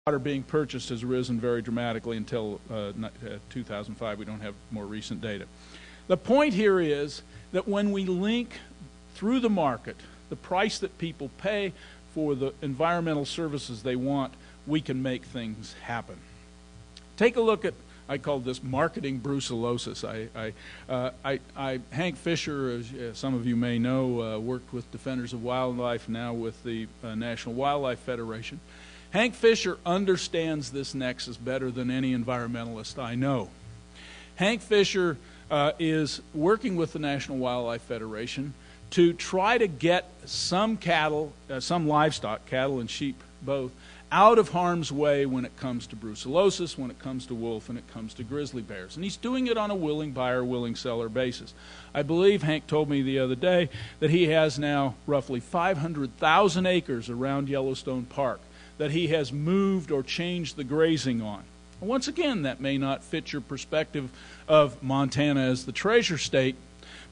water being purchased has risen very dramatically until 2005. We don't have more recent data. The point here is that when we link through the market the price that people pay for the environmental services they want, we can make things happen. Take a look at, I call this marketing brucellosis. Hank Fisher, as some of you may know, worked with Defenders of Wildlife, now with the National Wildlife Federation. Hank Fisher understands this nexus better than any environmentalist I know. Hank Fisher is working with the National Wildlife Federation to try to get some cattle, some livestock, cattle and sheep both, out of harm's way when it comes to brucellosis, when it comes to wolf, and it comes to grizzly bears. And he's doing it on a willing buyer, willing seller basis. I believe Hank told me the other day that he has now roughly 500,000 acres around Yellowstone Park that he has moved or changed the grazing on. And once again, that may not fit your perspective of Montana as the treasure state,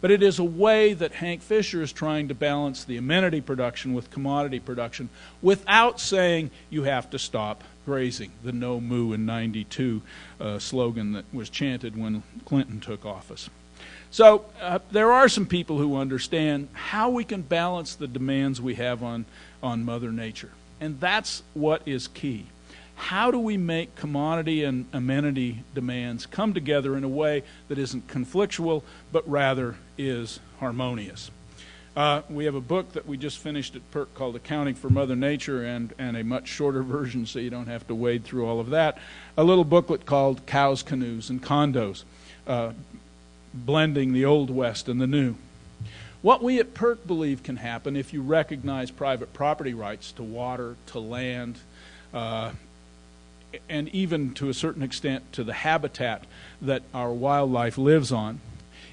but it is a way that Hank Fisher is trying to balance the amenity production with commodity production without saying you have to stop grazing, the No Moo in '92 slogan that was chanted when Clinton took office. So there are some people who understand how we can balance the demands we have on Mother Nature. And that's what is key. How do we make commodity and amenity demands come together in a way that isn't conflictual, but rather is harmonious? We have a book that we just finished at PERC called Accounting for Mother Nature, and a much shorter version so you don't have to wade through all of that. A little booklet called Cows, Canoes, and Condos, blending the Old West and the New. What we at PERC believe can happen if you recognize private property rights to water, to land, and even to a certain extent to the habitat that our wildlife lives on.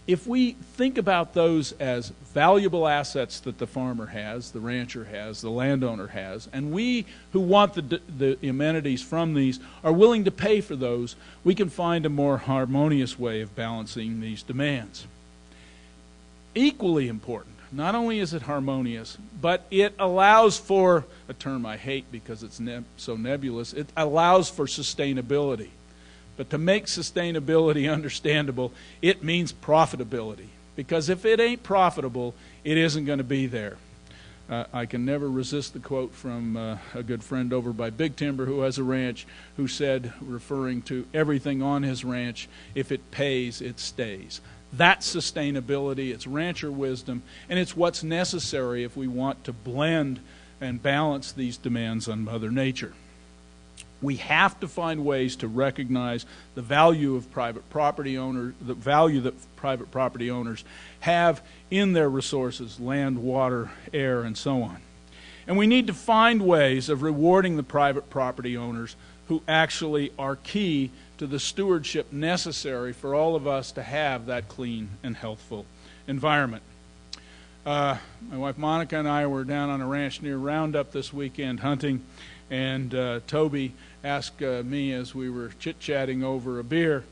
If we think about those as valuable assets that the farmer has, the rancher has, the landowner has, and we who want the amenities from these are willing to pay for those, we can find a more harmonious way of balancing these demands. Equally important, not only is it harmonious, but it allows for, a term I hate because it's so nebulous, it allows for sustainability. But to make sustainability understandable, it means profitability. Because if it ain't profitable, it isn't going to be there. I can never resist the quote from a good friend over by Big Timber who has a ranch, who said, referring to everything on his ranch, if it pays, it stays. That's sustainability, it's rancher wisdom, and it's what's necessary if we want to blend and balance these demands on Mother Nature. We have to find ways to recognize the value of private property owners, the value that private property owners have in their resources, land, water, air, and so on. And we need to find ways of rewarding the private property owners who actually are key to the stewardship necessary for all of us to have that clean and healthful environment. My wife Monica and I were down on a ranch near Roundup this weekend hunting, and Toby asked me as we were chit-chatting over a beer,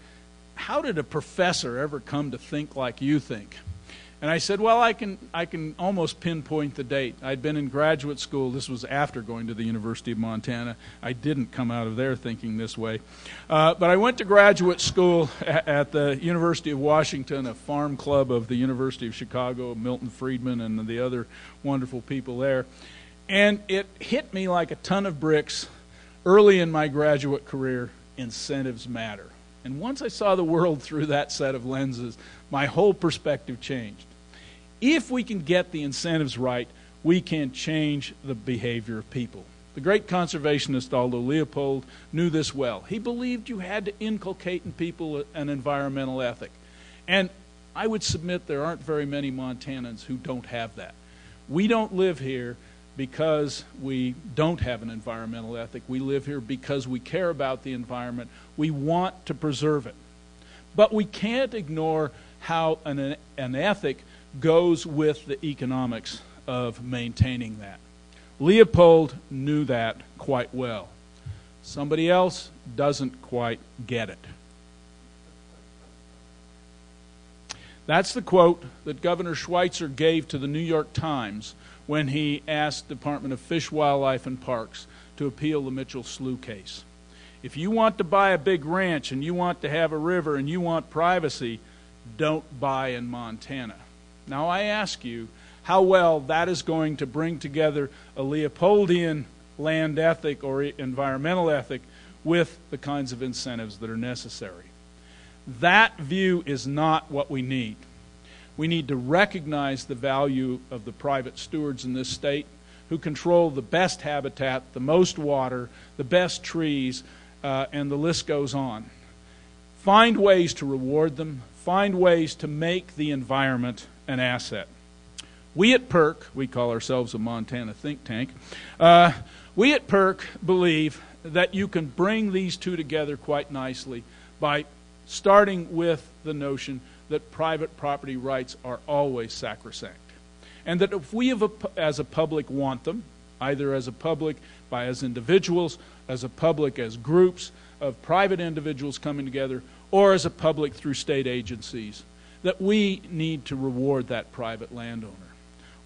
how did a professor ever come to think like you think? And I said, well, I can almost pinpoint the date. I'd been in graduate school. This was after going to the University of Montana. I didn't come out of there thinking this way. But I went to graduate school at the University of Washington, a farm club of the University of Chicago, Milton Friedman and the other wonderful people there. And it hit me like a ton of bricks early in my graduate career: incentives matter. And once I saw the world through that set of lenses, my whole perspective changed. If we can get the incentives right, we can change the behavior of people. The great conservationist Aldo Leopold knew this well. He believed you had to inculcate in people an environmental ethic. And I would submit there aren't very many Montanans who don't have that. We don't live here because we don't have an environmental ethic. We live here because we care about the environment. We want to preserve it. But we can't ignore how an ethic goes with the economics of maintaining that. Leopold knew that quite well. Somebody else doesn't quite get it. That's the quote that Governor Schweitzer gave to the New York Times when he asked the Department of Fish, Wildlife, and Parks to appeal the Mitchell Slough case. If you want to buy a big ranch and you want to have a river and you want privacy, don't buy in Montana. Now I ask you how well that is going to bring together a Leopoldian land ethic or environmental ethic with the kinds of incentives that are necessary. That view is not what we need. We need to recognize the value of the private stewards in this state who control the best habitat, the most water, the best trees, and the list goes on. Find ways to reward them. Find ways to make the environment an asset. We at PERC, we call ourselves a Montana think tank, we at PERC believe that you can bring these two together quite nicely by starting with the notion that private property rights are always sacrosanct. And that if we as a public want them, either as a public as individuals, as a public as groups of private individuals coming together, or as a public through state agencies, that we need to reward that private landowner.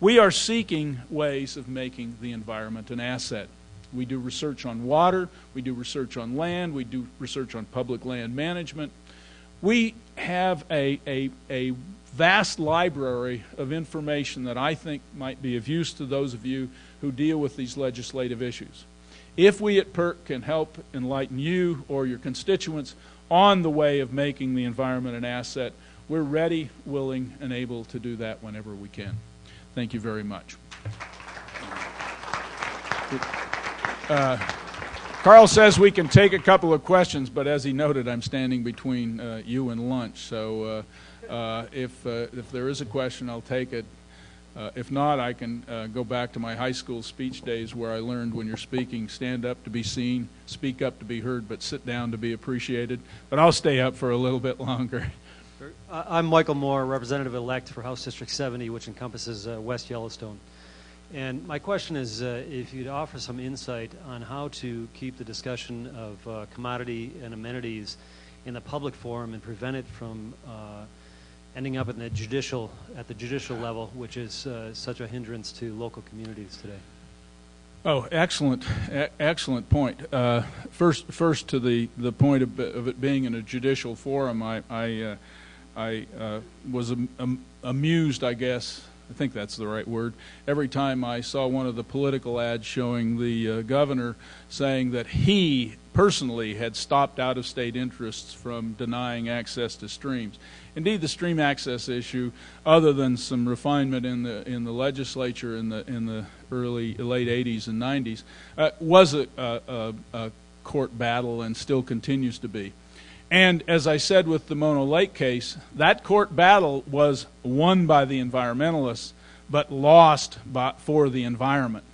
We are seeking ways of making the environment an asset. We do research on water, we do research on land, we do research on public land management. We have a vast library of information that I think might be of use to those of you who deal with these legislative issues. If we at PERC can help enlighten you or your constituents on the way of making the environment an asset, we're ready, willing, and able to do that whenever we can. Thank you very much. Carl says we can take a couple of questions, but as he noted, I'm standing between you and lunch. So if there is a question, I'll take it. If not, I can go back to my high school speech days where I learned when you're speaking, stand up to be seen, speak up to be heard, but sit down to be appreciated. But I'll stay up for a little bit longer. I'm Michael Moore, representative-elect for House District 70, which encompasses West Yellowstone. And my question is if you'd offer some insight on how to keep the discussion of commodity and amenities in the public forum and prevent it from ending up at the judicial level, which is such a hindrance to local communities today. Oh, excellent point. First to the point of it being in a judicial forum, I was amused, I guess. I think that's the right word. Every time I saw one of the political ads showing the governor saying that he personally had stopped out-of-state interests from denying access to streams. Indeed, the stream access issue, other than some refinement in the legislature in the late 80s and 90s, was a court battle and still continues to be. And as I said with the Mono Lake case, that court battle was won by the environmentalists, but lost for the environment.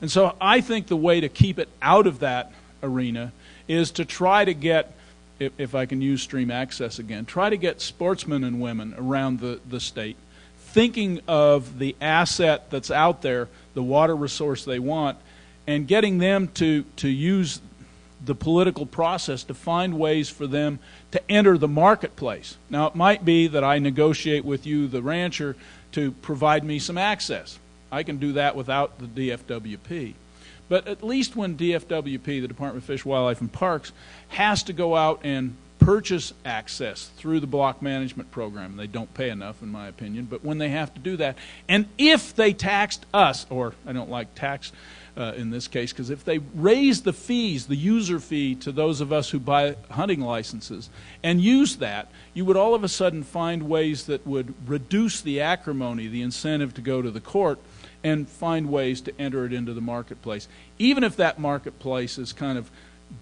And so I think the way to keep it out of that arena is to try to get, if I can use stream access again, try to get sportsmen and women around the state thinking of the asset that's out there, the water resource they want, and getting them to use the political process to find ways for them to enter the marketplace. Now, it might be that I negotiate with you, the rancher, to provide me some access. I can do that without the DFWP. But at least when DFWP, the Department of Fish, Wildlife, and Parks, has to go out and purchase access through the block management program, they don't pay enough, in my opinion, but when they have to do that, and if they taxed us, or I don't like tax in this case, because if they raise the fees, the user fee to those of us who buy hunting licenses and use that, you would all of a sudden find ways that would reduce the acrimony, the incentive to go to the court, and find ways to enter it into the marketplace, even if that marketplace is kind of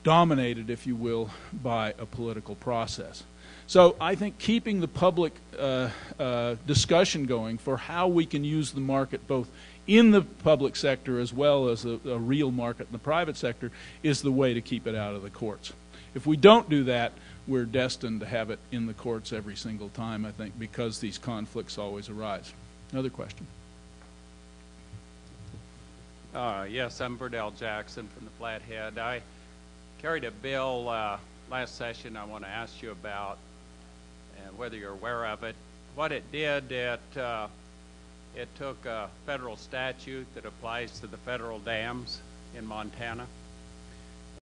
dominated, if you will, by a political process. So I think keeping the public discussion going for how we can use the market both in the public sector as well as a real market in the private sector is the way to keep it out of the courts. If we don't do that, we're destined to have it in the courts every single time, I think, because these conflicts always arise. Another question? Yes, I'm Verdell Jackson from the Flathead. I carried a bill last session I want to ask you about, and whether you're aware of it. What it did, it took a federal statute that applies to the federal dams in Montana,